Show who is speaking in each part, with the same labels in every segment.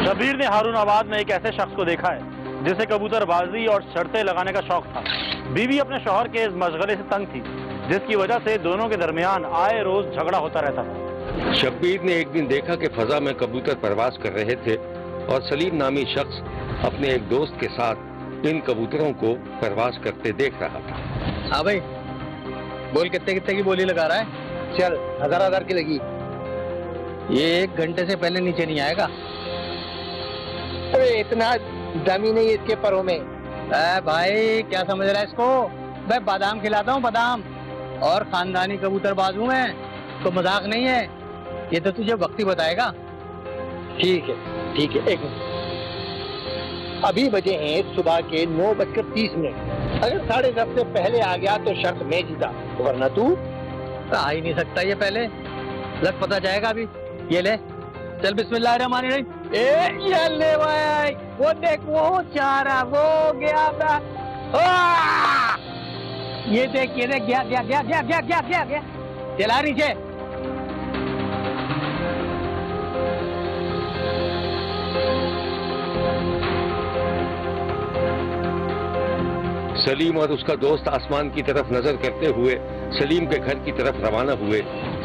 Speaker 1: شبیر نے ہارون آباد میں ایک ایسے شخص کو دیکھا ہے جسے کبوتر بازی اور شرطیں لگانے کا شوق تھا۔ بیوی اپنے شوہر کے اس مشغلے سے تنگ تھی جس کی وجہ سے دونوں کے درمیان آئے روز جھگڑا ہوتا رہتا تھا۔
Speaker 2: شبیر نے ایک دن دیکھا کہ فضا میں کبوتر پرواز کر رہے تھے اور سلیم نامی شخص اپنے ایک دوست کے ساتھ ان کبوتروں کو پرواز کرتے دیکھ رہا تھا۔
Speaker 3: ہاں بھائی بول کتنے کی بولی لگا رہا ہے؟ چل 1000 کی لگی۔ یہ 1 گھنٹے سے پہلے نیچے نہیں آئے گا۔
Speaker 4: ارے اتنا دمی نہیں اس کے پروں میں۔
Speaker 3: اے بھائی کیا سمجھ رہا ہے اس کو؟ میں بادام کھلاتا ہوں بادام، اور خاندانی کبوتر بازوں میں تو مذاق نہیں ہے، یہ تو تجھے وقت ہی بتائے گا۔
Speaker 4: ٹھیک ہے 1 منٹ، ابھی بجے ہیں صبح کے 9:30۔ اگر 10:30 سے پہلے آ گیا تو شرط میں جیتا، ورنہ تو
Speaker 3: آ ہی نہیں سکتا یہ پہلے، لگ پتہ جائے گا ابھی۔ یہ لے چل بسم اللہ الرحمن الرحیم۔ یہ لے بھائی، وہ دیکھ وہ چارہ وہ گیا تھا، یہ دیکھ گیا چلا نیچے۔
Speaker 2: سلیم اور اس کا دوست آسمان کی طرف نظر کرتے ہوئے سلیم کے گھر کی طرف روانہ ہوئے۔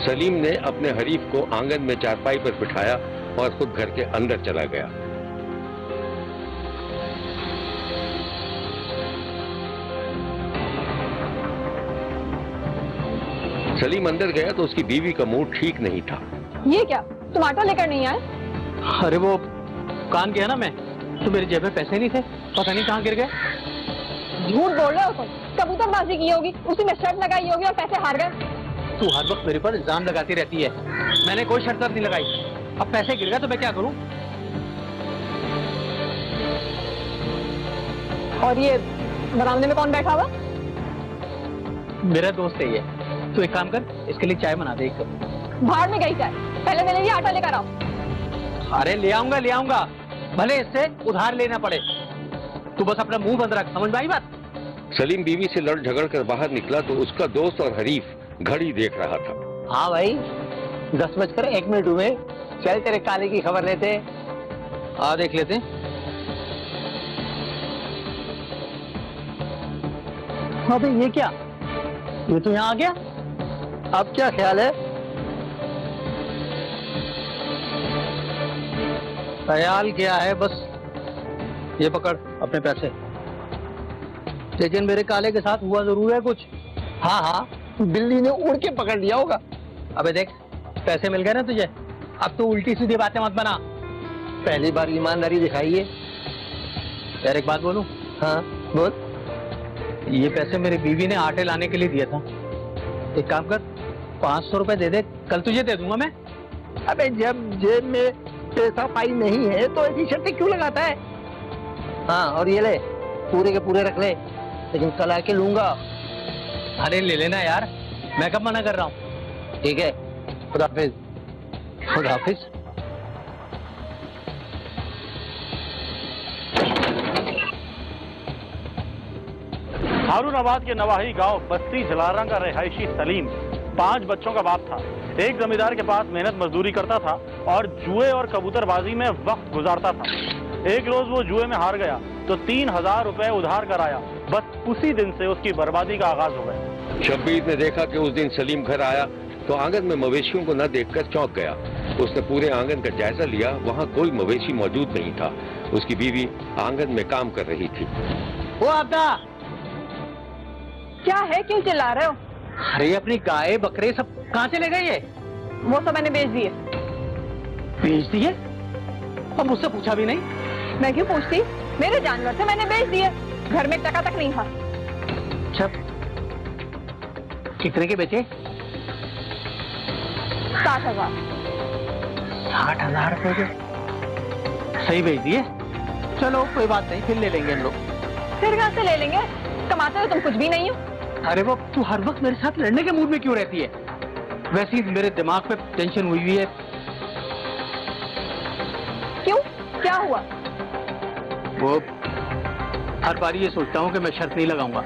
Speaker 2: سلیم نے اپنے حریف کو آنگن میں چارپائی پر بٹھایا اور خود گھر کے اندر چلا گیا۔ سلیم اندر گیا تو اس کی بیوی کا موڈ ٹھیک نہیں تھا۔
Speaker 5: یہ کیا تم آٹا لے کر نہیں آئے؟
Speaker 3: ارے وہ کان گیا نا میں، تو میری جیب میں پیسے نہیں تھے، پتہ نہیں کہاں گر گئے۔
Speaker 5: جھوٹ بول رہے ہو تم، کبوتر بازی کی ہوگی، اسی میں شرط لگائی ہوگی اور پیسے ہار گئے۔
Speaker 3: تو ہر وقت میرے پر الزام لگاتی رہتی ہے، میں نے کوئی شرط نہیں لگائی، اب پیسے گر گئے تو میں کیا کروں؟
Speaker 5: اور یہ برآمدے میں کون بیٹھا ہوا؟
Speaker 3: میرا دوست ہے یہ، تو ایک کام کر اس کے لیے چائے بنا دے ایک کپ۔
Speaker 5: باہر میں گئی چائے، پہلے میرے لیے آٹا لے کر آؤ۔
Speaker 3: ارے لے آؤں گا، بھلے اس سے ادھار لینا پڑے، تو بس اپنا منہ بند رکھ، سمجھ میں آئی بات؟
Speaker 2: سلیم بیوی سے لڑ جھگڑ کر باہر نکلا تو اس کا دوست اور حریف گھڑی دیکھ رہا تھا۔
Speaker 4: ہاں بھائی 10:01 ہوئے، چل تیرے کالے کی خبر لیتے۔
Speaker 3: دیکھ لیتے۔ ہاں بھائی یہ کیا، یہ تو یہاں آ گیا،
Speaker 4: اب کیا خیال ہے؟
Speaker 3: خیال کیا ہے، بس یہ پکڑ اپنے پیسے، لیکن میرے کالے کے ساتھ ہوا ضرور ہے کچھ۔
Speaker 4: ہاں بلی نے اڑ کے پکڑ لیا ہوگا۔
Speaker 3: ابے دیکھ پیسے مل گئے نا تجھے، اب تو الٹی سیدھی باتیں مت بنا۔
Speaker 4: پہلی بار ایمانداری دکھائیے۔
Speaker 3: یار ایک بات بولوں؟
Speaker 4: ہاں بول۔
Speaker 3: یہ پیسے میری بیوی نے آٹے لانے کے لیے دیا تھا، ایک کام کر 500 روپے دے دے، کل تجھے دے دوں گا میں۔
Speaker 4: ابے جب جیب میں پیسہ پائی نہیں ہے تو ایسی شرطیں کیوں لگاتا ہے؟ ہاں اور یہ لے پورے کے پورے رکھ لے، لیکن کل آ کے لوں گا۔
Speaker 3: ارے لے لینا یار، میں کب منع کر رہا ہوں۔
Speaker 4: ٹھیک ہے، خدا حافظ۔
Speaker 3: خدا حافظ۔
Speaker 1: ہارون آباد کے نواحی گاؤں بستی جلارنگ کا رہائشی سلیم 5 بچوں کا باپ تھا۔ ایک زمیندار کے پاس محنت مزدوری کرتا تھا اور جوئے اور کبوتر بازی میں وقت گزارتا تھا۔ ایک روز وہ جوئے میں ہار گیا تو 3000 روپے ادھار کر آیا، بس اسی دن سے اس کی بربادی کا آغاز ہو گیا۔
Speaker 2: شبیر نے دیکھا کہ اس دن سلیم گھر آیا تو آنگن میں مویشیوں کو نہ دیکھ کر چونک گیا۔ اس نے پورے آنگن کا جائزہ لیا، وہاں کوئی مویشی موجود نہیں تھا۔ اس کی بیوی آنگن میں کام کر رہی تھی۔
Speaker 3: وہ آتا
Speaker 5: کیا ہے، کیوں چلا رہے ہو؟
Speaker 3: ارے اپنی گائے بکرے سب کہاں چلے گئے یہ؟
Speaker 5: وہ سب میں نے بیچ دیے۔
Speaker 3: بیچ دیے؟ اب مجھ سے پوچھا بھی نہیں؟
Speaker 5: میں کیوں پوچھتی، میرے جانور سے میں نے بیچ دیے، گھر میں 1 ٹکا تک نہیں تھا۔
Speaker 3: اچھا کتنے کے بیچے؟
Speaker 5: 60,000۔
Speaker 3: 60,000 روپے کے؟ صحیح بیچ دیے؟ چلو کوئی بات نہیں، پھر لے لیں گے ہم لوگ۔
Speaker 5: پھر کہاں سے لے لیں گے، کماتے ہو تم کچھ بھی نہیں ہو۔
Speaker 3: ارے وہ تو ہر وقت میرے ساتھ لڑنے کے موڈ میں کیوں رہتی ہے؟ ویسے ہی میرے دماغ پہ ٹینشن ہوئی ہے۔
Speaker 5: کیوں، کیا ہوا؟
Speaker 3: وہ ہر بار یہ سوچتا ہوں کہ میں شرط نہیں لگاؤں گا،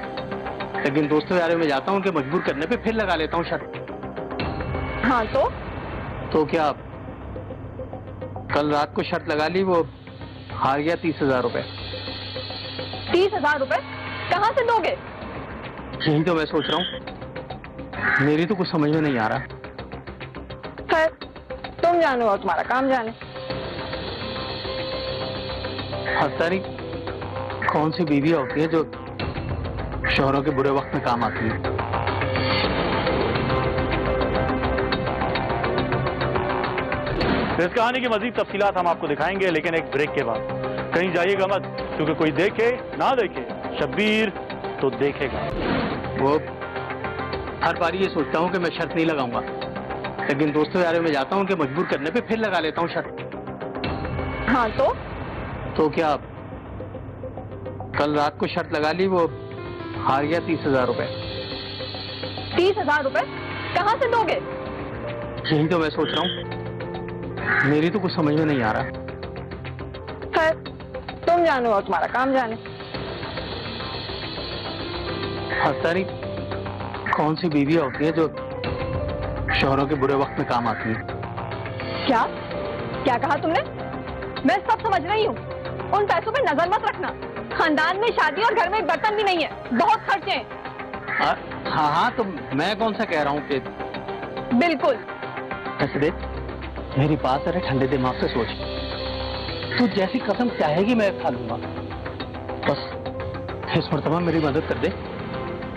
Speaker 3: لیکن دوستوں یاروں میں جاتا ہوں کہ مجبور کرنے پہ پھر لگا لیتا ہوں شرط۔
Speaker 5: ہاں تو
Speaker 3: کیا کل رات کو شرط لگا لی، وہ हार गया 30,000 रुपए।
Speaker 5: 30,000 रुपए कहाँ से दोगे?
Speaker 3: यही तो मैं सोच रहा हूँ, मेरी तो कुछ समझ में नहीं आ रहा।
Speaker 5: खैर तुम जानो और तुम्हारा काम जाने।
Speaker 3: पता नहीं कौन सी बीवियां होती है जो शौहरों के बुरे वक्त में काम आती है।
Speaker 1: इस कहानी की मजीद तफसीलात हम आपको दिखाएंगे, लेकिन एक ब्रेक के बाद। कहीं जाइएगा मत, क्योंकि कोई देखे ना देखे, शब्बीर तो देखेगा।
Speaker 3: वो हर बार ये सोचता हूँ कि मैं शर्त नहीं लगाऊंगा, लेकिन दोस्तों यारों में जाता हूँ कि मजबूर करने पे फिर लगा लेता हूँ शर्त।
Speaker 5: हाँ
Speaker 3: तो क्या कल रात को शर्त लगा ली, वो हार गया 30,000 रुपए।
Speaker 5: 30,000 रुपए कहाँ से दोगे?
Speaker 3: यही तो मैं सोच रहा हूँ, मेरी तो कुछ समझ में नहीं आ रहा।
Speaker 5: खैर तुम जानो और तुम्हारा काम जाने।
Speaker 3: पता नहीं कौन सी बीवियां होती है जो शौहरों के बुरे वक्त में काम आती है।
Speaker 5: क्या क्या कहा तुमने? मैं सब समझ रही हूँ। उन पैसों पे नजर मत रखना। खानदान में शादी और घर में एक बर्तन भी नहीं है, बहुत खर्चे हैं।
Speaker 3: हाँ, तो मैं कौन सा कह रहा हूँ कि
Speaker 5: बिल्कुल।
Speaker 3: ऐसे देख, मेरी बात अरे ठंडे दिमाग से सोच, तू जैसी कसम चाहेगी मैं खा लूंगा। बस इस मर्तबा मेरी मदद कर दे,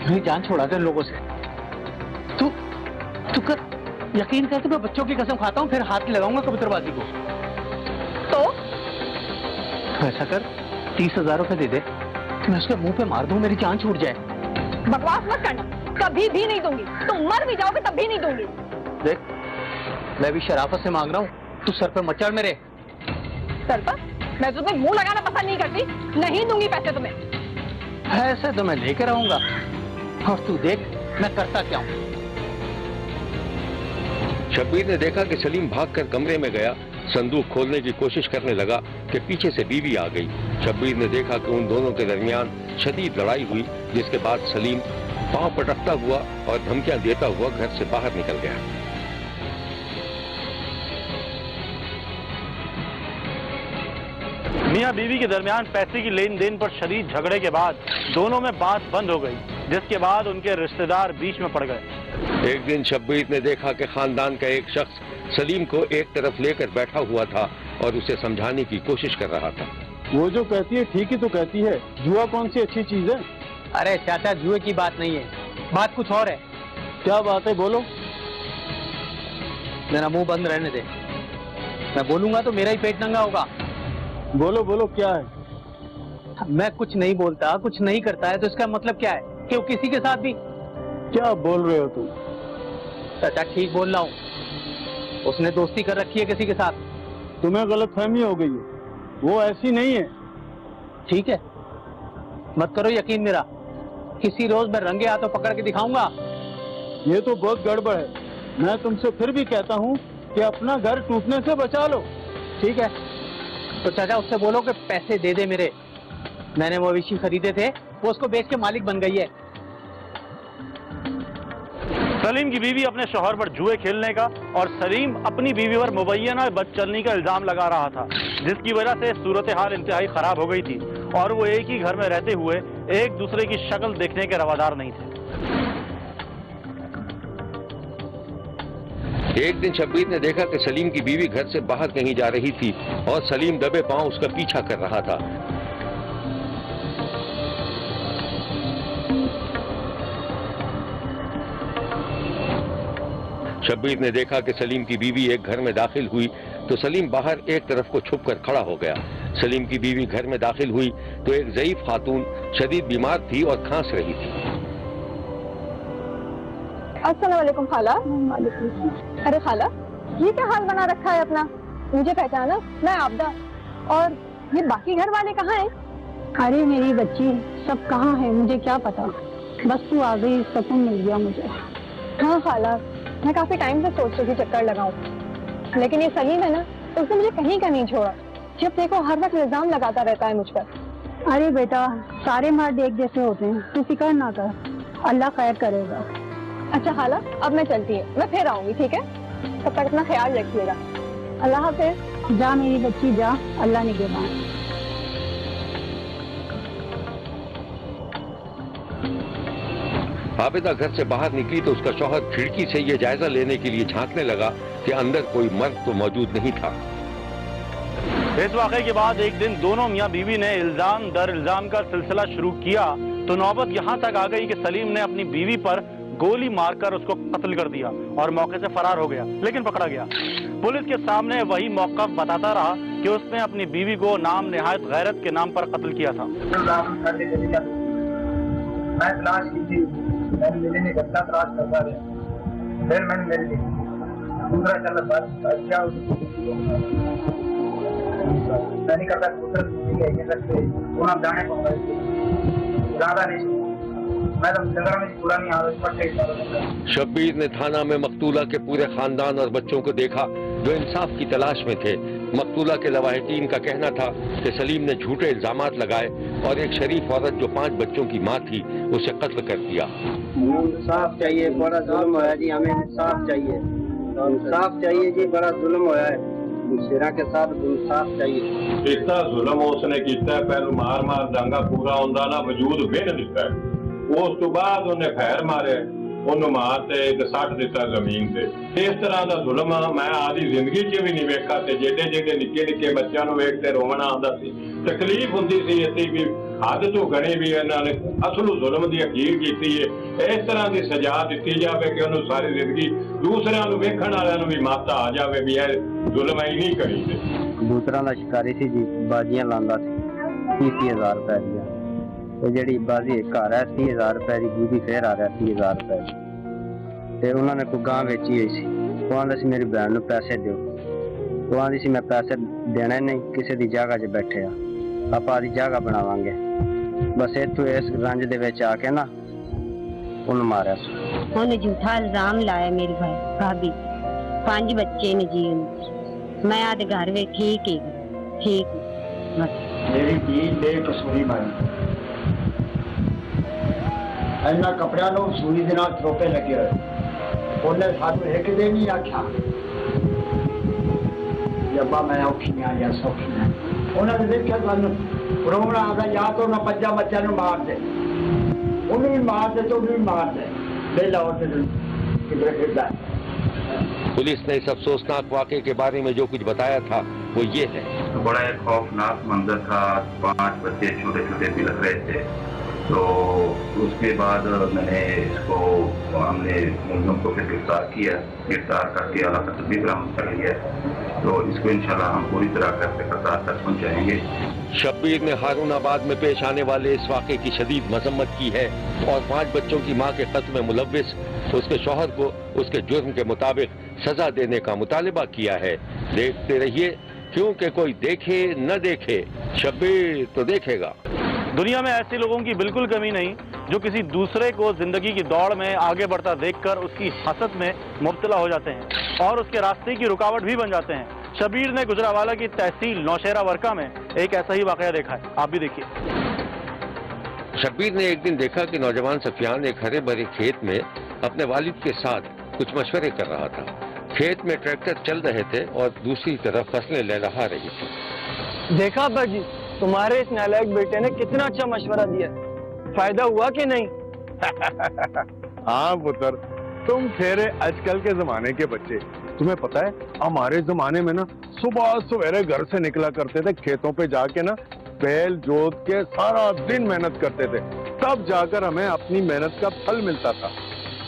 Speaker 3: मेरी जान छुड़ा दे इन लोगों से। तू कर, यकीन कर, मैं बच्चों की कसम खाता हूँ, फिर हाथ लगाऊंगा कबूतरबाजी को।
Speaker 5: तो
Speaker 3: ऐसा कर, 30,000 रुपए दे दे, मैं उसके मुंह पे मार दूं, मेरी जान छूट जाए।
Speaker 5: बकवास मत करना, कभी भी नहीं दूंगी। तुम मर भी जाओगे तब भी नहीं दूंगी।
Speaker 3: देख, मैं भी शराफत से मांग रहा हूँ, तू सर पे मत चढ़ मेरे।
Speaker 5: सर पर? मैं तुम्हें मुंह लगाना पसंद नहीं करती, नहीं दूंगी पैसे तुम्हें।
Speaker 3: ऐसे तो मैं लेके रहूंगा, और तू देख मैं करता क्या हूँ।
Speaker 2: शब्बीर ने देखा कि सलीम भागकर कमरे में गया, संदूक खोलने की कोशिश करने लगा कि पीछे से बीवी आ गई। शब्बीर ने देखा कि उन दोनों के दरमियान शदीद लड़ाई हुई, जिसके बाद सलीम पांव पटकता हुआ और धमकियां देता हुआ घर से बाहर निकल गया।
Speaker 1: मियां बीवी के दरमियान पैसे की लेन देन पर शदीद झगड़े के बाद दोनों में बात बंद हो गई, जिसके बाद उनके रिश्तेदार बीच में पड़ गए।
Speaker 2: एक दिन शब्बीर ने देखा कि खानदान का एक शख्स सलीम को एक तरफ लेकर बैठा हुआ था और उसे समझाने की कोशिश कर रहा था।
Speaker 6: वो जो कहती है ठीक ही तो कहती है, जुआ कौन सी अच्छी चीज है?
Speaker 3: अरे चाचा, जुए की बात नहीं है, बात कुछ और है।
Speaker 6: क्या बात है, बोलो।
Speaker 3: मेरा मुंह बंद रहने दे, मैं बोलूंगा तो मेरा ही पेट नंगा होगा।
Speaker 6: बोलो बोलो, क्या है?
Speaker 3: मैं कुछ नहीं बोलता, कुछ नहीं करता है, तो इसका मतलब क्या है कि वो किसी के साथ भी।
Speaker 6: क्या बोल रहे हो तुम?
Speaker 3: चाचा ठीक बोल रहा हूँ, उसने दोस्ती कर रखी है किसी के साथ।
Speaker 6: तुम्हें गलतफहमी हो गई है, वो ऐसी नहीं है।
Speaker 3: ठीक है, मत करो यकीन मेरा, किसी रोज मैं रंगे हाथों पकड़ के दिखाऊंगा।
Speaker 6: ये तो बहुत गड़बड़ है। मैं तुमसे फिर भी कहता हूँ कि अपना घर टूटने से बचा लो।
Speaker 3: ठीक है, तो चाचा उससे बोलो कि पैसे दे दे मेरे, मैंने मवेशी खरीदे थे, वो उसको बेच के मालिक बन गई है।
Speaker 1: सलीम की बीवी अपने शौहर पर जुए खेलने का और सलीम अपनी बीवी पर मुबैना बदचलनी का इल्जाम लगा रहा था, जिसकी वजह से सूरत हाल इंतहाई खराब हो गई थी और वो एक ही घर में रहते हुए एक दूसरे की शक्ल देखने के रवादार नहीं थे।
Speaker 2: एक दिन शब्बीर ने देखा कि सलीम की बीवी घर से बाहर कहीं जा रही थी और सलीम दबे पांव उसका पीछा कर रहा था। शब्बीर ने देखा कि सलीम की बीवी एक घर में दाखिल हुई तो सलीम बाहर एक तरफ को छुपकर खड़ा हो गया। सलीम की बीवी घर में दाखिल हुई तो एक ज़ईफ खातून शदीद बीमार थी और खांस रही थी।
Speaker 5: अस्सलाम वालेकुम खाला। अरे खाला, ये क्या हाल बना रखा है अपना? मुझे पहचाना? मैं आबदा। और ये बाकी घर वाले कहाँ हैं?
Speaker 7: अरे मेरी बच्ची, सब कहाँ है मुझे क्या पता, बस तू आ गई, सुकून मिल गया मुझे।
Speaker 5: हाँ खाला, मैं काफी टाइम से सोच रही थी चक्कर लगाऊं, लेकिन ये सलीम है ना, उसने मुझे कहीं का नहीं छोड़ा। जब देखो हर वक्त इल्जाम लगाता रहता है मुझ पर।
Speaker 7: अरे बेटा, सारे मर्द एक जैसे होते हैं, तू फिक्र ना कर, अल्लाह खैर करेगा।
Speaker 5: अच्छा खाला, अब मैं चलती हूँ, मैं फिर आऊंगी, ठीक है? तब तक अपना ख्याल रखिएगा। अल्लाह हाफिज।
Speaker 7: जा मेरी बच्ची जा, अल्लाह निगहबान।
Speaker 2: आबिदा घर से बाहर निकली तो उसका शौहर खिड़की से ये जायजा लेने के लिए झांकने लगा कि अंदर कोई मर्द तो मौजूद नहीं था।
Speaker 1: इस वाक़े के बाद एक दिन दोनों मियाँ बीवी ने इल्जाम दर इल्जाम का सिलसिला शुरू किया तो नौबत यहाँ तक आ गई कि सलीम ने अपनी बीवी पर गोली मारकर उसको कत्ल कर दिया और मौके से फरार हो गया, लेकिन पकड़ा गया। पुलिस के सामने वही मौक़िफ़ बताता रहा कि उसने अपनी बीवी को नाम निहायत गैरत के नाम पर कत्ल किया था।
Speaker 8: मैं तलाश की थी, मैंने मिली नहीं, घटना तलाश करता रहा, फिर मैंने मिल ली, दूसरा चल क्या मैं नहीं करता, ये रखते आप जाने को ज्यादा नहीं, मैं तो जगह में पूरा नहीं आ।
Speaker 2: शब्बीर ने थाना में मकतूला के पूरे खानदान और बच्चों को देखा जो इंसाफ की तलाश में थे। मकतूला के लवाहिकीन का कहना था कि सलीम ने झूठे इल्जामात लगाए और एक शरीफ औरत जो 5 बच्चों की मां थी उसे कत्ल कर दिया।
Speaker 9: इंसाफ चाहिए, बड़ा जुल्म होया जी, हमें इंसाफ चाहिए, इंसाफ चाहिए जी, बड़ा जुल्म होया है, शेरा के साथ इंसाफ चाहिए।
Speaker 10: इतना जुल्म उसने किया, पहलू मार मार डांगा पूरा होंदा ना वजूद बिन दिता है, उस तो बाद उन्हें खैर मारे, उन्हें मारते ते सट दिता जमीन से। इस तरह का जुल्म मैं आदि जिंदगी च भी नहीं वेखा ते जेडे जेडे निक्के निक्के बच्चों को वेखते रोवना आंदा सी, तकलीफ हुंदी सी इत्ती भी हद तो गणी भी इन्होंने असलू जुल्म की अखीर की है। इस तरह की सजा दी जाए कि उन्होंने सारी जिंदगी दूसरों को वेखण वालों भी माता आ जाए भी यह जुल्म ही नहीं करी।
Speaker 9: कबूतरां दा शिकारी सी जी, बाजियां लांदा सी 30,000 रुपए दियां, ते जेहड़ी बाजी घर है 30,000 रुपए की, दूजी फिर आ रहा 30,000 रुपए की, ते उन्होंने कोई गां बेची हुई सी। वो आंदा सी मेरी बहन नूं पैसे दिओ, वो आंदी सी मैं पैसे देने नहीं, किसी दी जगह 'च बैठे आ, आप आदी जगह बनावांगे। बस इत्थों इस रंज दे विच आके ना उन्हें मारा।
Speaker 7: उन्हें झूठा इल्जाम लाया मेरी भाभी, 5 बच्चे ने जी, मैं आदे घर वे ठीक है, ठीक बस।
Speaker 4: मेरी धी बेकसूरी मारी, इन्ना कपड़िया नु सूरी दे नाल थोपे लगे होए, उन्हें सानू एक दिन नहीं आख्या जब्बा मैं औखी आ या सौखी आ, उन्होंने देखा सानू रोना आता, या तो ना 5 बच्चों नु मार दे, उन्हें भी मार दे तो उन्हें भी मार दे, बेला होते किधर फिरदा।
Speaker 2: पुलिस ने इस अफसोसनाक वाक़े के बारे में जो कुछ बताया था वो ये है।
Speaker 11: बड़ा एक खौफनाक मंजर था, 5 बच्चे छोटे छोटे बिलख रहे थे, तो उसके बाद मैंने इसको हमने मुलज़िम को फिर गिरफ्तार किया, गिरफ्तार करके आला तदबीर बरामद कर लिया, तो इसको इंशाल्लाह हम पूरी तरह करके कतार तक पहुँचाएंगे।
Speaker 2: शब्बीर ने हारूनाबाद में पेश आने वाले इस वाक़े की शदीद मजम्मत की है और 5 बच्चों की मां के कत्ल में मुलव्विस उसके शौहर को उसके जुर्म के मुताबिक सजा देने का मुतालिबा किया है। देखते रहिए, क्योंकि कोई देखे न देखे, शब्बीर तो देखेगा।
Speaker 1: दुनिया में ऐसे लोगों की बिल्कुल कमी नहीं जो किसी दूसरे को जिंदगी की दौड़ में आगे बढ़ता देखकर उसकी हसद में मुब्तला हो जाते हैं और उसके रास्ते की रुकावट भी बन जाते हैं। शब्बीर ने गुजरावाला की तहसील नौशेरा वर्का में एक ऐसा ही वाकया देखा है, आप भी देखिए।
Speaker 2: शब्बीर ने एक दिन देखा कि नौजवान सफियान एक हरे भरे खेत में अपने वालिद के साथ कुछ मशवरे कर रहा था। खेत में ट्रैक्टर चल रहे थे और दूसरी तरफ फसलें लहलहा रही थी।
Speaker 3: देखा अब्बा जी, तुम्हारे इस नालायक बेटे ने कितना अच्छा मशवरा दिया, फायदा हुआ कि नहीं?
Speaker 6: हाँ पुत्र, तुम ठहरे आजकल के जमाने के बच्चे। तुम्हें पता है हमारे जमाने में ना सुबह सवेरे घर से निकला करते थे, खेतों पे जाके ना बैल जोत के सारा दिन मेहनत करते थे, तब जाकर हमें अपनी मेहनत का फल मिलता था।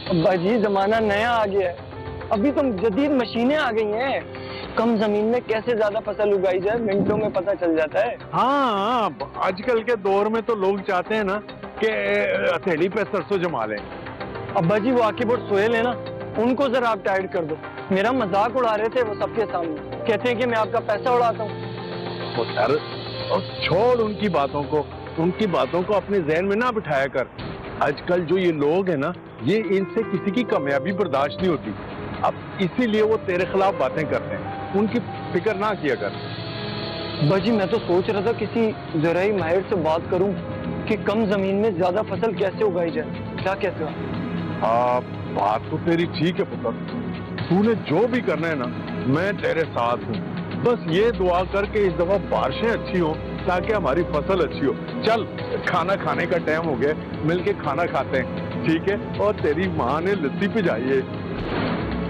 Speaker 3: अब्बा जी जमाना नया आ गया है, अभी तो जदीद मशीनें आ गई हैं, कम जमीन में कैसे ज्यादा फसल उगाई जाए मिनटों में पता चल जाता है।
Speaker 6: हाँ, आजकल के दौर में तो लोग चाहते हैं ना कि हथेली पे सरसों जमा लें।
Speaker 3: अब्बा जी वो आकिब और सोहेल है ना, उनको जरा आप टाइट कर दो, मेरा मजाक उड़ा रहे थे वो सबके सामने, कहते हैं कि मैं आपका पैसा उड़ाता हूँ।
Speaker 6: यार छोड़ उनकी बातों को अपने जहन में ना बिठाया कर। आजकल जो ये लोग हैं ना, ये इनसे किसी की कामयाबी बर्दाश्त नहीं होती, अब इसीलिए वो तेरे खिलाफ बातें करते हैं, उनकी फिक्र ना किया कर।
Speaker 3: बाजी मैं तो सोच रहा था किसी ज़राई माहिर से बात करूं कि कम जमीन में ज्यादा फसल कैसे उगाई जाए, क्या कहते हो?
Speaker 6: बात तो तेरी ठीक है पुत्र, तूने जो भी करना है ना मैं तेरे साथ हूँ, बस ये दुआ कर के इस दफा बारिशें अच्छी हो ताकि हमारी फसल अच्छी हो। चल खाना खाने का टाइम हो गया, मिल के खाना खाते हैं, ठीक है? और तेरी माँ ने लस्सी पिलाई है।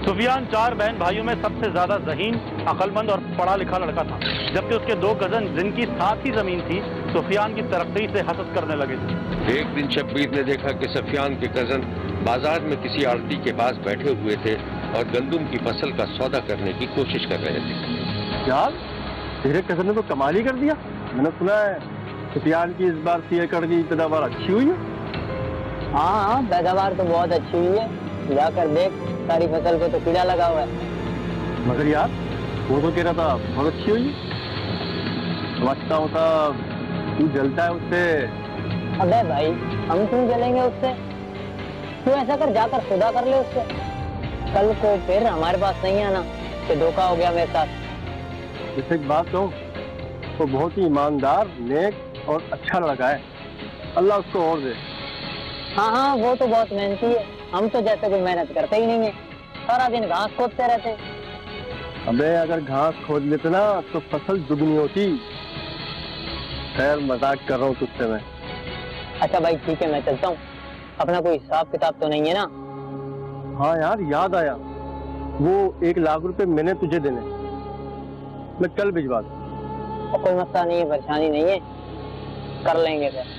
Speaker 1: सुफियान 4 बहन भाइयों में सबसे ज्यादा ज़हीन, अक्लमंद और पढ़ा लिखा लड़का था, जबकि उसके 2 कजन जिनकी साथ ही जमीन थी सुफियान की तरक्की से हसद करने लगे थे।
Speaker 2: एक दिन शब्बीर ने देखा कि सुफियान के कजन बाजार में किसी आड़ती के पास बैठे हुए थे और गंदम की फसल का सौदा करने की कोशिश कर रहे थे।
Speaker 3: यार तेरे कजन ने तो कमाल ही कर दिया। मैंने सुना है सुफियान की इस बार 3 एकड़ की पैदावार अच्छी हुई है।
Speaker 9: हाँ, पैदावार तो बहुत अच्छी हुई है, जाकर देख, सारी फसल पे तो कीड़ा लगा हुआ है।
Speaker 3: मगर यार वो तो कह रहा था बहुत अच्छी हुई है। समझता होता तू जलता है उससे।
Speaker 9: अबे भाई, हम क्यों जलेंगे उससे? तू ऐसा कर, जाकर खुदा कर ले उससे। कल को फिर हमारे पास नहीं आना कि धोखा हो गया मेरे साथ।
Speaker 3: जैसे एक बात कहूँ, वो बहुत ही ईमानदार, नेक और अच्छा लड़का है। अल्लाह उसको और दे।
Speaker 9: हाँ, वो तो बहुत मेहनती है। हम तो जैसे कोई मेहनत करते ही नहीं है, सारा दिन घास खोदते रहते हैं।
Speaker 3: अबे अगर घास खोद लेते ना तो फसल दुगनी होती। खैर मजाक कर रहा हूँ तुझसे मैं।
Speaker 9: अच्छा भाई ठीक है, मैं चलता हूँ। अपना कोई हिसाब किताब तो नहीं है ना?
Speaker 3: हाँ यार, याद आया, वो 1 लाख रुपए मैंने तुझे देने, मैं कल भिजवा दूँ।
Speaker 9: और कोई मसला नहीं है, परेशानी नहीं है, कर लेंगे फिर।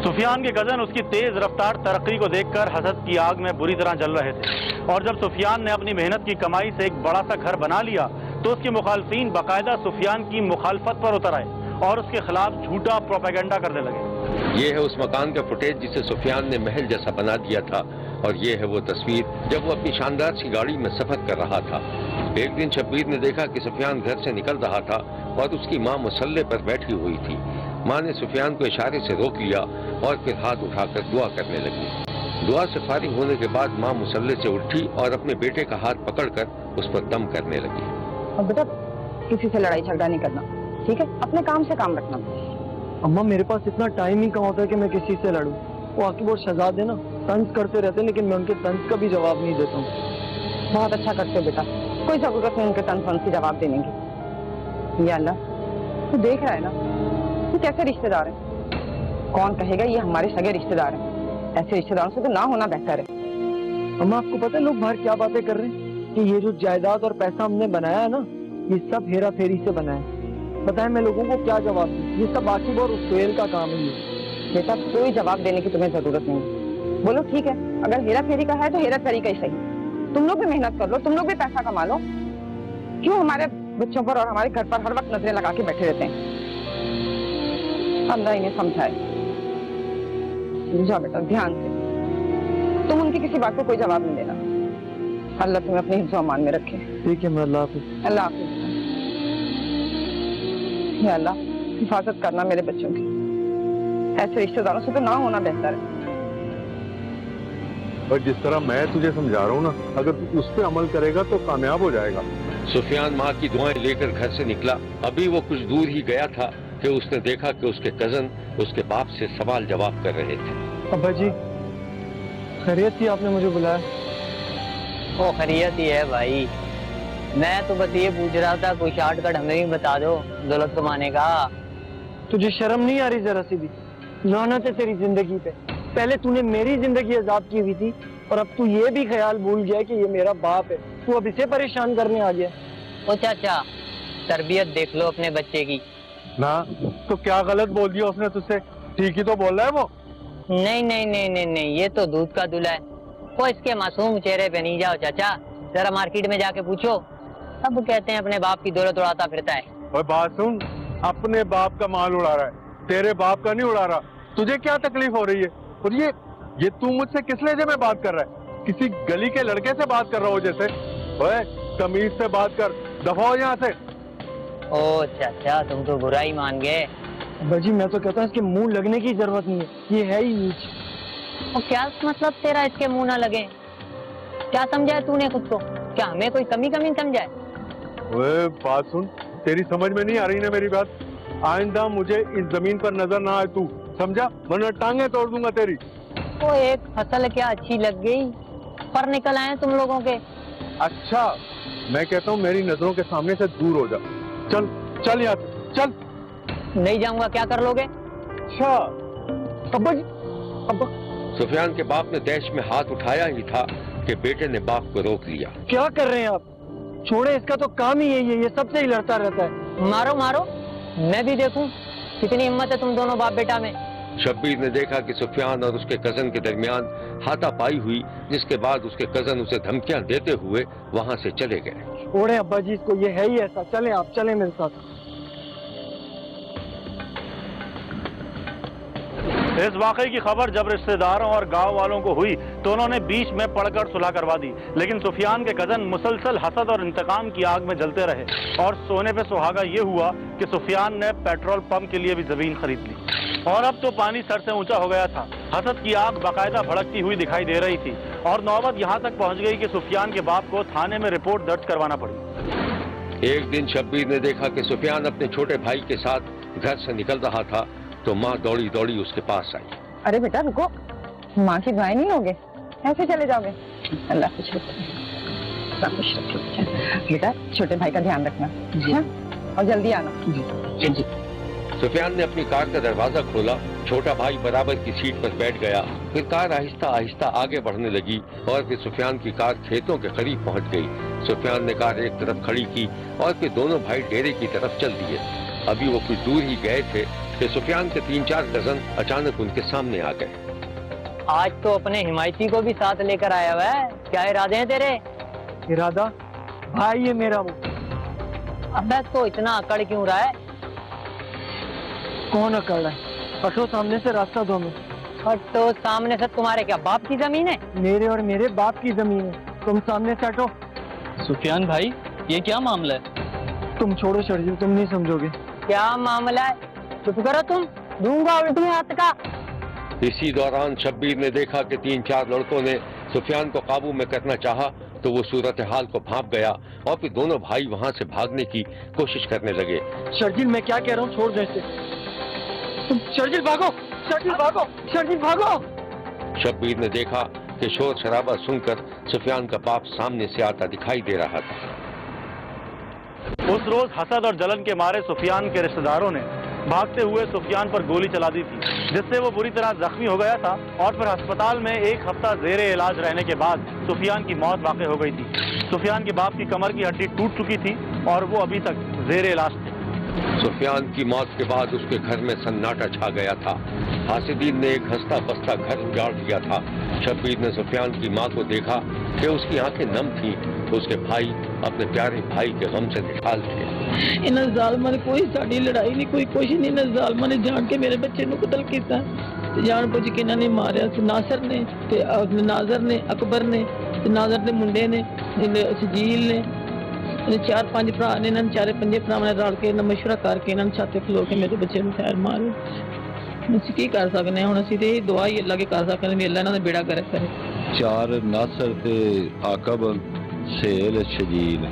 Speaker 1: सुफियान के कजन उसकी तेज रफ्तार तरक्की को देखकर हसद की आग में बुरी तरह जल रहे थे, और जब सुफियान ने अपनी मेहनत की कमाई से एक बड़ा सा घर बना लिया तो उसके मुखालफीन बाकायदा सुफियान की मुखालफत पर उतर आए और उसके खिलाफ झूठा प्रोपेगेंडा करने लगे।
Speaker 2: ये है उस मकान का फुटेज जिसे सुफियान ने महल जैसा बना दिया था, और ये है वो तस्वीर जब वो अपनी शानदार सी गाड़ी में सफर कर रहा था। एक दिन शब्बीर ने देखा कि सुफियान घर से निकल रहा था और उसकी माँ मुसल्ले पर बैठी हुई थी। माँ ने सुफियान को इशारे से रोक लिया और फिर हाथ उठाकर दुआ करने लगी। दुआ से फारिग होने के बाद माँ मुसल्ले से उठी और अपने बेटे का हाथ पकड़कर उस पर दम करने लगी।
Speaker 5: और बेटा, किसी से लड़ाई झगड़ा नहीं करना, ठीक है? अपने काम से काम रखना।
Speaker 3: अम्मा मेरे पास इतना टाइम ही कहाँ होता है कि मैं किसी से लड़ूं। वो आके वो शहजादे ना तंज करते रहते हैं, लेकिन मैं उनके तंज का भी जवाब नहीं देता हूँ।
Speaker 5: बहुत अच्छा करते हो बेटा, कोई जरूरत नहीं उनके तंज की जवाब देने की। या अल्लाह, तू देख रहा है ना ये कैसे रिश्तेदार हैं? कौन कहेगा ये हमारे सगे रिश्तेदार हैं? ऐसे रिश्तेदारों से तो ना होना बेहतर है।
Speaker 3: अम्मा आपको पता है लोग बाहर क्या बातें कर रहे हैं कि ये जो जायदाद और पैसा हमने बनाया है ना, ये सब हेरा फेरी से बना है। पता है मैं लोगों को क्या जवाब दूं? ये सब आकिब और सुहेल का काम ही है।
Speaker 5: बेटा कोई जवाब देने की तुम्हें जरूरत नहीं। बोलो ठीक है, अगर हेरा फेरी का है तो हेरा फेरी का ही सही। तुम लोग भी मेहनत कर लो, तुम लोग भी पैसा कमा लो। क्यों हमारे बच्चों पर और हमारे घर पर हर वक्त नजरें लगा के बैठे रहते हैं? अल्लाह इन्हें समझाए। जाओ बेटा ध्यान से, तुम उनकी किसी बात को कोई जवाब नहीं देना। अल्लाह तुम्हें अपनी हिफ्ज़ व अमान में रखे।
Speaker 3: ठीक है, मैं अल्लाह हाफ़िज़।
Speaker 5: अल्लाह हाफ़िज़। या अल्लाह हिफाजत करना मेरे बच्चों की। ऐसे रिश्तेदारों से तो ना होना बेहतर है।
Speaker 6: और जिस तरह मैं तुझे समझा रहा हूँ ना, अगर तू उस पर अमल करेगा तो कामयाब हो जाएगा।
Speaker 2: सुफियान माँ की दुआएं लेकर घर से निकला। अभी वो कुछ दूर ही गया था कि उसने देखा कि उसके कजन उसके बाप से सवाल जवाब कर रहे थे।
Speaker 3: अब्बा जी, खैरियत थी, आपने मुझे बुलाया?
Speaker 9: वो खैरियत ही है भाई, मैं तो बस ये पूछ रहा था कोई शॉर्टकट हमें भी बता दो दौलत कमाने का।
Speaker 3: तुझे शर्म नहीं आ रही जरा सी भी? लानत है तेरी जिंदगी पे। पहले तूने मेरी जिंदगी आजाद की हुई थी और अब तू ये भी ख्याल भूल गया कि ये मेरा बाप है। तू अब इसे परेशान करने आ गया।
Speaker 9: ओ चाचा, तरबियत देख लो अपने बच्चे की।
Speaker 6: ना तो क्या गलत बोल दिया उसने तुझसे? ठीक ही तो बोल रहा है वो।
Speaker 9: नहीं नहीं नहीं नहीं नहीं, ये तो दूध का दूल्हा है। वो इसके मासूम चेहरे पे नहीं जाओ चाचा, जरा मार्केट में जाके पूछो, सब कहते हैं अपने बाप की दौलत उड़ाता फिरता है।
Speaker 6: और बात सुन, अपने बाप का माल उड़ा रहा है, तेरे बाप का नहीं उड़ा रहा। तुझे क्या तकलीफ हो रही है? और ये तू मुझसे किस लहजे में बात कर रहा है? किसी गली के लड़के से बात कर रहा हो जैसे? ओए तमीज से बात कर, दफा हो यहाँ से।
Speaker 9: ओ चाचा, तुम तो बुरा ही मान गए।
Speaker 3: अब्बा जी मैं तो कहता हूँ इसके मुंह लगने की जरूरत नहीं है, ये है ही नीच।
Speaker 9: और क्या मतलब तेरा इसके मुंह ना लगे? क्या समझा है तूने खुद को? क्या हमें कोई कमी समझा है?
Speaker 6: ओए बात सुन, तेरी समझ में नहीं आ रही ना मेरी बात? आइंदा मुझे इस जमीन पर नजर ना आए तू, समझा? वरना टांगे तोड़ दूंगा तेरी।
Speaker 9: वो एक फसल क्या अच्छी लग गई, पर निकल आए तुम लोगों के।
Speaker 6: अच्छा, मैं कहता हूँ मेरी नजरों के सामने से दूर हो जा। चल चल यहाँ से, चल।
Speaker 3: नहीं जाऊंगा, क्या कर लोगे?
Speaker 6: अच्छा अब्बा जी, अब्बा।
Speaker 2: सुफियान के बाप ने तैश में हाथ उठाया ही था कि बेटे ने बाप को रोक लिया।
Speaker 3: क्या कर रहे हैं आप? छोड़े, इसका तो काम ही यही है, ये सबसे ही लड़ता रहता है। मारो मारो, मैं भी देखूं कितनी हिम्मत है तुम दोनों बाप बेटा में।
Speaker 2: शब्बीर ने देखा कि सुफियान और उसके कजन के दरमियान हाथापाई हुई, जिसके बाद उसके कजन उसे धमकियां देते हुए वहां से चले गए।
Speaker 3: छोड़े अब्बा जी इसको, ये है ही ऐसा। चलें आप, चलें मेरे साथ।
Speaker 1: इस वाकये की खबर जब रिश्तेदारों और गांव वालों को हुई तो उन्होंने बीच में पड़कर सुलह करवा दी, लेकिन सुफियान के कजन मुसलसल हसद और इंतकाम की आग में जलते रहे और सोने पे सुहागा ये हुआ कि सुफियान ने पेट्रोल पंप के लिए भी जमीन खरीद ली। और अब तो पानी सर से ऊंचा हो गया था। हसद की आग बाकायदा भड़कती हुई दिखाई दे रही थी और नौबत यहाँ तक पहुँच गई कि सुफियान के बाप को थाने में रिपोर्ट दर्ज करवाना पड़ी।
Speaker 2: एक दिन शब्बीर ने देखा कि सुफियान अपने छोटे भाई के साथ घर से निकल रहा था तो माँ दौड़ी दौड़ी उसके पास आई।
Speaker 5: अरे बेटा रुको, माँ की दुआएं नहीं लोगे, ऐसे चले जाओगे? अल्लाह खुश रखे बेटा, छोटे भाई का ध्यान रखना, अच्छा? और जल्दी आना। जी।
Speaker 2: सुफियान ने अपनी कार का दरवाजा खोला, छोटा भाई बराबर की सीट पर बैठ गया। फिर कार आहिस्ता आहिस्ता आगे बढ़ने लगी और फिर सुफियान की कार खेतों के करीब पहुंच गई। सुफियान ने कार एक तरफ खड़ी की और फिर दोनों भाई डेरे की तरफ चल दिए। अभी वो कुछ दूर ही गए थे कि सुफियान के 3-4 कजन अचानक उनके सामने आ गए।
Speaker 3: आज तो अपने हिमायती को भी साथ लेकर आया हुआ है, क्या इरादे हैं तेरे? इरादा? भाई ये मेरा वो। अबे तो इतना अकड़ क्यों रहा है? कौन अकड़ रहा है? हटो सामने से, रास्ता दो में। हटो सामने से, तुम्हारे क्या बाप की जमीन है? मेरे और मेरे बाप की जमीन है, तुम सामने से हटो।
Speaker 12: सुफियान भाई, ये क्या मामला है?
Speaker 3: तुम छोड़ो शर्जील, तुम नहीं समझोगे। क्या मामला है? चुप करो तुम, दूंगा उल्टी हाथ का।
Speaker 2: इसी दौरान शब्बीर ने देखा कि 3-4 लड़कों ने सुफियान को काबू में करना चाहा तो वो सूरत हाल को भांप गया और फिर दोनों भाई वहां से भागने की कोशिश करने लगे।
Speaker 3: शर्जील मैं क्या कह रहा हूँ, छोड़ दो इसे। तुम शर्जील भागो, शर्जील भागो, शर्जील भागो।
Speaker 2: शब्बीर ने देखा कि शोर शराबा सुनकर सुफियान का बाप सामने से आता दिखाई दे रहा था।
Speaker 1: उस रोज हसद और जलन के मारे सुफियान के रिश्तेदारों ने भागते हुए सुफियान पर गोली चला दी थी, जिससे वो बुरी तरह जख्मी हो गया था और फिर अस्पताल में 1 हफ्ता जेरे इलाज रहने के बाद सुफियान की मौत वाक़ई हो गई थी। सुफियान के बाप की कमर की हड्डी टूट चुकी थी और वो अभी तक जेरे इलाज थे।
Speaker 2: सुफियान की मौत के बाद उसके घर में सन्नाटा छा गया था। हासिदीन ने एक हंसता बसता घर उजाड़ दिया था। शब्बीर ने सुफियान की माँ को देखा कि उसकी आंखें नम थी, तो उसके भाई अपने प्यारे भाई के गम से निहाल थे।
Speaker 12: इन जालिमां ने कोई साड़ी लड़ाई नहीं, कोई कुछ नहीं। इन जालिमां ने जान के मेरे बच्चे को कत्ल किया, जान बुझ के इन्होंने मारिया। नासर ने, नाजर ने, अकबर ने, नाजर के मुंडे ने, सजील ने, 4-5 भरा ने, इन्होंने 4-5 भरावां ने रल के मशवरा करके इन्होंने छाते खलो के मेरे बच्चे को खैर मारे। ਅਸੀਂ ਕੀ ਕਰ ਸਕਦੇ ਹਾਂ? ਹੁਣ ਅਸੀਂ ਤੇ ਇਹ ਦੁਆ ਹੀ ਅੱਲਾ ਕੇ ਕਰ ਸਕਦੇ ਹਾਂ ਵੀ ਅੱਲਾ ਇਹਨਾਂ ਦਾ ਬੇੜਾ ਗਰਕ ਕਰੇ।
Speaker 13: 4 ਨਾਸਰ ਤੇ ਆਕਬ, ਸੇਲ, ਸ਼ਜੀਲ,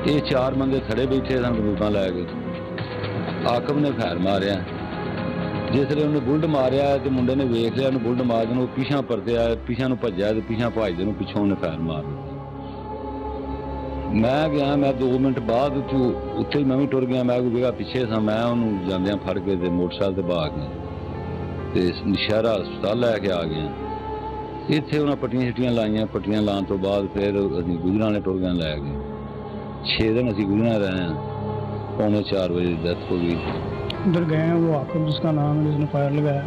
Speaker 13: ਇਹ 4 ਬੰਦੇ ਖੜੇ ਬੈਠੇ ਸਨ ਬੰਦੂਕਾਂ ਲੈ ਕੇ। ਆਕਬ ਨੇ ਫੈਰ ਮਾਰਿਆ, ਜਿਸ ਵੇਲੇ ਉਹਨੇ ਬੁਲਟ ਮਾਰਿਆ ਤੇ ਮੁੰਡੇ ਨੇ ਵੇਖ ਲਿਆ ਉਹਨੂੰ ਬੁਲਟ ਮਾਰਨ ਨੂੰ, ਪਿੱਛਾ ਪਰਤਿਆ, ਪਿੱਛਾ ਨੂੰ ਭੱਜਿਆ ਤੇ ਪਿੱਛਾ ਭੱਜਦੇ ਨੂੰ ਪਿੱਛੋਂ ਉਹਨੇ ਫੈਰ ਮਾਰ ਦਿੱਤਾ। ਮੈਂ ਗਿਆ, ਮੈਂ 2 ਮਿੰਟ ਬਾਅਦ ਉੱਥੇ ਮੈਂ ਵੀ ਟੁਰ ਗਿਆ। ਮੈਂ ਕੋਈ ਜਗ੍ਹਾ ਪਿੱਛੇ ਸਾਂ, ਮੈਂ ਉਹਨੂੰ ਜਾਂਦਿਆਂ ਫੜ ਕੇ ਤੇ ਮੋਟਰਸਾਈਕਲ ਤੇ ਭਾਗ ਗਿਆ ਤੇ ਨਸ਼ਹਿਰਾ ਹਸਪਤਾਲ ਲੈ ਕੇ ਆ ਗਏ। ਇੱਥੇ ਉਹਨਾਂ ਪੱਟੀਆਂ ਛੱਟੀਆਂ ਲਾਈਆਂ। ਪੱਟੀਆਂ ਲਾਉਣ ਤੋਂ ਬਾਅਦ ਫਿਰ ਅਸੀਂ ਗੁਜਰਾਂ ਵਾਲੇ ਟੁਰ ਗਏ, ਲੈ ਗਏ। 6 दिन ਅਸੀਂ गुजरा रहे हैं। 3:45 बजे डेथ हो गई।
Speaker 14: उधर गए हैं, वो आकब जिसका नाम है जिसने फायर लगाया,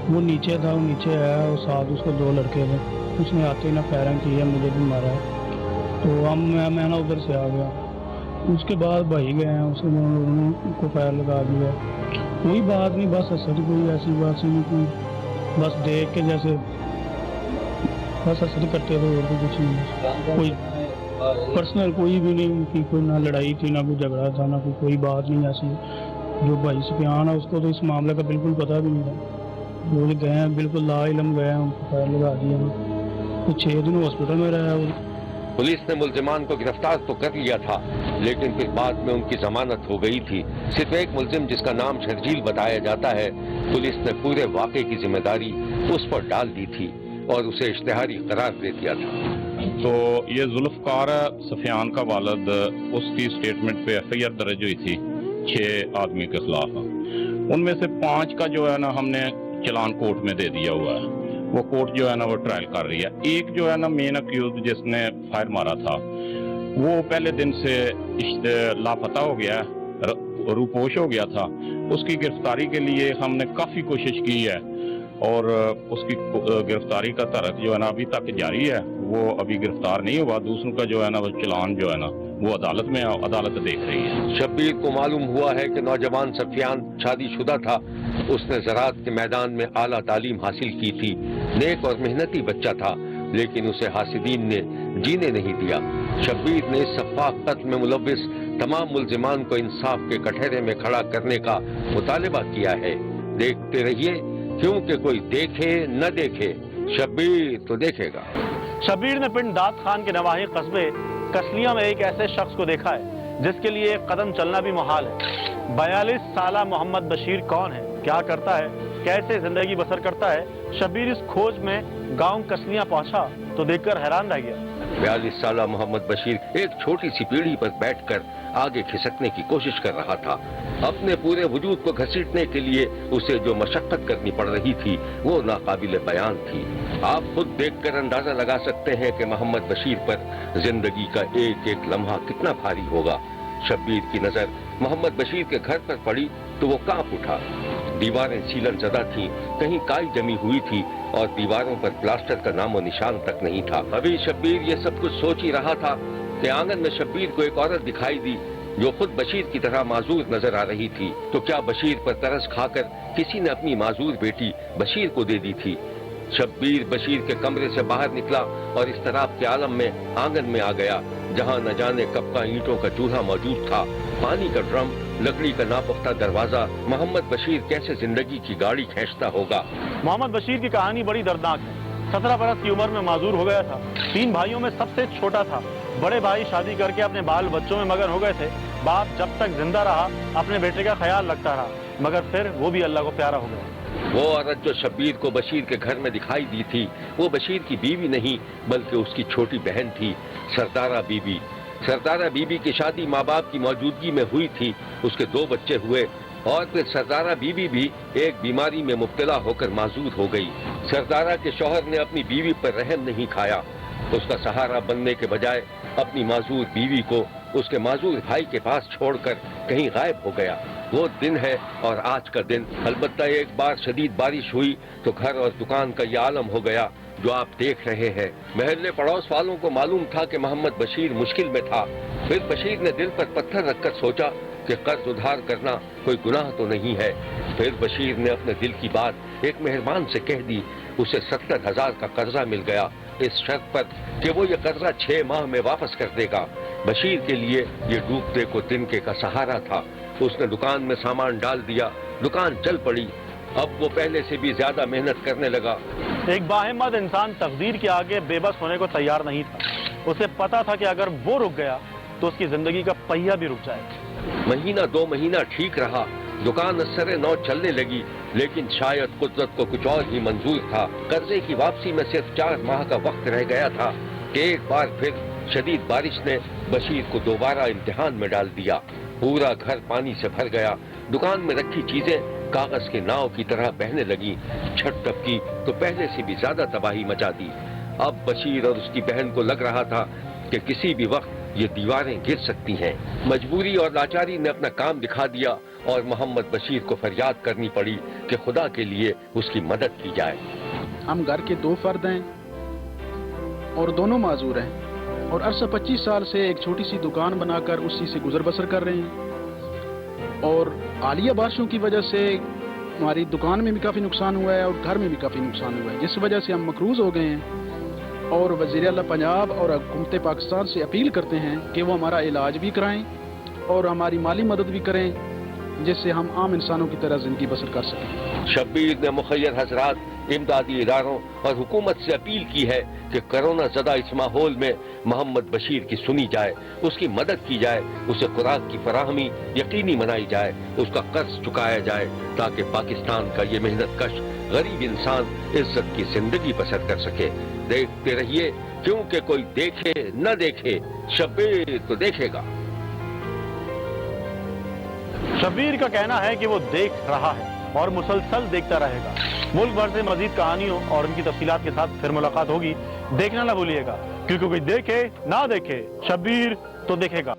Speaker 14: वो नीचे था, वो नीचे आया और साथ उसको 2 लड़के थे। उसने आते ही ना फायरिंग की है, मुझे भी मारा है। तो मैं ना उधर से आ गया। उसके बाद भाई गए हैं, उसको फायर लगा दिया। कोई बात नहीं, बस असर कोई ऐसी बात नहीं, कोई बस देख के जैसे बस असर करते थे और कुछ नहीं। कोई पर्सनल कोई भी नहीं कि कोई ना लड़ाई थी, ना कोई झगड़ा था, ना कोई बात नहीं ऐसी। जो भाई सुफियान है उसको तो इस मामले का बिल्कुल पता भी नहीं था। वो गए हैं बिल्कुल ला इलम गए हैं, उनको फायर लगा दिया। तो 6 दिन हॉस्पिटल में रहा।
Speaker 2: पुलिस ने मुल्जिमान को गिरफ्तार तो कर लिया था, लेकिन फिर बाद में उनकी जमानत हो गई थी। सिर्फ एक मुल्जिम जिसका नाम शर्जील बताया जाता है, पुलिस ने पूरे वाक़े की जिम्मेदारी उस पर डाल दी थी और उसे इश्तिहारी करार दे दिया था।
Speaker 15: تو یہ ذوالفقار سفیان کا والد، اس کی سٹیٹمنٹ پہ FIR درج ہوئی تھی 6 آدمی کے خلاف، ان میں سے 5 کا جو ہے نا ہم نے چلان کورٹ میں دے دیا ہوا ہے، وہ کورٹ جو ہے نا وہ ٹرائل کر رہی ہے۔ ایک جو ہے نا مین اکیوزڈ جس نے فائر مارا تھا وہ پہلے دن سے لاپتہ ہو گیا ہے، روپوش ہو گیا تھا۔ اس کی گرفتاری کے لیے ہم نے کافی کوشش کی ہے اور اس کی گرفتاری کا تحرک جو ہے نا ابھی تک جاری ہے، وہ ابھی گرفتار نہیں ہوا۔ دوسروں کا جو ہے نا وہ چلان جو ہے نا وہ عدالت میں عدالت دیکھ رہی ہے۔
Speaker 2: شبیر کو معلوم ہوا ہے کہ نوجوان سفیان شادی شدہ تھا، اس نے زراعت کے میدان میں اعلیٰ تعلیم حاصل کی تھی، نیک اور محنتی بچہ تھا، لیکن اسے حاسدین نے جینے نہیں دیا۔ شبیر نے اس سفاک قتل میں ملوث تمام ملزمان کو انصاف کے کٹہرے میں کھڑا کرنے کا مطالبہ کیا ہے۔ دیکھتے رہیے، کیونکہ کوئی دیکھے نہ دیکھے، شبیر تو دیکھے گا۔
Speaker 1: شبیر نے پنڈ داد خان کے نواحی قصبے کسلیاں میں ایک ایسے شخص کو دیکھا ہے جس کے لیے ایک قدم چلنا بھی محال ہے۔ 42 سالہ محمد بشیر کون ہے، کیا کرتا ہے، کیسے زندگی بسر کرتا ہے؟ شبیر اس کھوج میں گاؤں کسلیاں پہنچا تو دیکھ کر حیران رہ گیا۔
Speaker 2: 42 سالہ محمد بشیر ایک چھوٹی سی پیڑھی پر بیٹھ کر آگے کھسکنے کی کوشش کر رہا تھا۔ اپنے پورے وجود کو گھسیٹنے کے لیے اسے جو مشقت کرنی پڑ رہی تھی وہ ناقابل بیان تھی۔ آپ خود دیکھ کر اندازہ لگا سکتے ہیں کہ محمد بشیر پر زندگی کا ایک ایک لمحہ کتنا بھاری ہوگا۔ شبیر کی نظر محمد بشیر کے گھر پر پڑی تو وہ کانپ اٹھا۔ دیواریں سیلن زدہ تھیں، کہیں کائی جمی ہوئی تھی اور دیواروں پر پلاسٹر کا نام و نشان تک نہیں تھا۔ ابھی شبیر یہ سب کچھ سوچ ہی رہا تھا کہ آنگن میں شبیر کو ایک عورت دکھائی دی جو خود بشیر کی طرح معذور نظر آ رہی تھی۔ تو کیا بشیر پر ترس کھا کر کسی نے اپنی معذور بیٹی بشیر کو دے دی تھی؟ شبیر بشیر کے کمرے سے باہر نکلا اور اضطراب کے عالم میں آنگن میں آ گیا، جہاں نہ جانے کب کا اینٹوں کا چولہا موجود تھا، پانی کا ڈرم، لکڑی کا ناپختہ دروازہ۔ محمد بشیر کیسے زندگی کی گاڑی کھینچتا ہوگا؟
Speaker 1: محمد بشیر کی کہانی بڑی دردناک ہے۔ 17 برس کی عمر میں معذور ہو گیا تھا، 3 بھائیوں میں سب سے چھوٹا تھا۔ بڑے بھائی شادی کر کے اپنے بال بچوں میں مگن ہو گئے تھے۔ باپ جب تک زندہ رہا اپنے بیٹے کا خیال رکھتا رہا، مگر پھر وہ بھی اللہ کو پیارا ہو گیا۔
Speaker 2: وہ عورت جو شبیر کو بشیر کے گھر میں دکھائی دی تھی وہ بشیر کی بیوی نہیں بلکہ اس کی چھوٹی بہن تھی، سردارہ بی بی۔ سردارہ بی بی کی شادی ماں باپ کی موجودگی میں ہوئی تھی، اس کے 2 بچے ہوئے اور پھر سردارہ بی بی بھی ایک بیماری میں مبتلا ہو کر معذور ہو گئی۔ سردارہ کے شوہر نے اپنی بیوی پر رحم نہیں کھایا، اس کا سہارا بننے کے بجائے اپنی معذور بیوی کو اس کے معذور بھائی کے پاس چھوڑ کر کہیں غائب ہو گیا۔ وہ دن ہے اور آج کا دن۔ البتہ ایک بار شدید بارش ہوئی تو گھر اور دکان کا یہ عالم ہو گیا جو آپ دیکھ رہے ہیں۔ محلے پڑوس والوں کو معلوم تھا کہ محمد بشیر مشکل میں تھا۔ پھر بشیر نے دل پر پتھر رکھ کر سوچا کہ قرض ادھار کرنا کوئی گناہ تو نہیں ہے۔ پھر بشیر نے اپنے دل کی بات ایک مہربان سے کہہ دی۔ اسے 70,000 کا قرضہ مل گیا، اس شرط پر کہ وہ یہ قرضہ 6 ماہ میں واپس کر دے گا۔ بشیر کے لیے یہ ڈوبتے کو تنکے کا سہارا تھا۔ اس نے دکان میں سامان ڈال دیا، دکان چل پڑی۔ اب وہ پہلے سے بھی زیادہ محنت کرنے لگا۔
Speaker 1: ایک باہمت انسان تقدیر کے آگے بے بس ہونے کو تیار نہیں تھا۔ اسے پتا تھا کہ اگر وہ رک گیا تو اس کی زندگی کا پہیہ بھی رک جائے۔
Speaker 2: مہینہ 2 مہینہ ٹھیک رہا، دکان اثر نو چلنے لگی، لیکن شاید قدرت کو کچھ اور ہی منظور تھا۔ قرضے کی واپسی میں صرف 4 ماہ کا وقت رہ گیا تھا کہ ایک بار پھر شدید بارش نے بشیر کو دوبارہ امتحان میں ڈال دیا۔ پورا گھر پانی سے بھر گیا، دکان میں رکھی چیزیں کاغذ کے ناؤ کی طرح بہنے لگی۔ چھت ٹپکی تو پہلے سے بھی زیادہ تباہی مچا دی۔ اب بشیر اور اس کی بہن کو لگ رہا تھا کہ کسی بھی وقت یہ دیواریں گر سکتی ہیں۔ مجبوری اور لاچاری نے اپنا کام دکھا دیا اور محمد بشیر کو فریاد کرنی پڑی کہ خدا کے لیے اس کی مدد کی جائے۔
Speaker 16: ہم گھر کے 2 فرد ہیں اور دونوں معذور ہیں اور عرصہ 25 سال سے ایک چھوٹی سی دکان بنا کر اسی سے گزر بسر کر رہے ہیں، اور حالیہ بارشوں کی وجہ سے ہماری دکان میں بھی کافی نقصان ہوا ہے اور گھر میں بھی کافی نقصان ہوا ہے، جس وجہ سے ہم مقروض ہو گئے ہیں اور وزیر اعلیٰ پنجاب اور حکومت پاکستان سے اپیل کرتے ہیں کہ وہ ہمارا علاج بھی کرائیں اور ہماری مالی مدد بھی کریں جس سے ہم عام انسانوں کی طرح زندگی بسر کر سکیں۔
Speaker 2: شبیر نے مخیر حضرات، امدادی اداروں اور حکومت سے اپیل کی ہے کہ کرونا زدہ اس ماحول میں محمد بشیر کی سنی جائے، اس کی مدد کی جائے، اسے خوراک کی فراہمی یقینی بنائی جائے، اس کا قرض چکایا جائے تاکہ پاکستان کا یہ محنت کش غریب انسان عزت کی زندگی بسر کر سکے۔ دیکھتے رہیے क्योंकि कोई देखे न देखे, शब्बीर तो देखेगा।
Speaker 1: शब्बीर का कहना है कि वो देख रहा है और मुसलसल देखता रहेगा। मुल्क भर से मजीद कहानियों और उनकी तफसीलात के साथ फिर मुलाकात होगी। देखना ना भूलिएगा, क्योंकि कोई देखे ना देखे, शब्बीर तो देखेगा।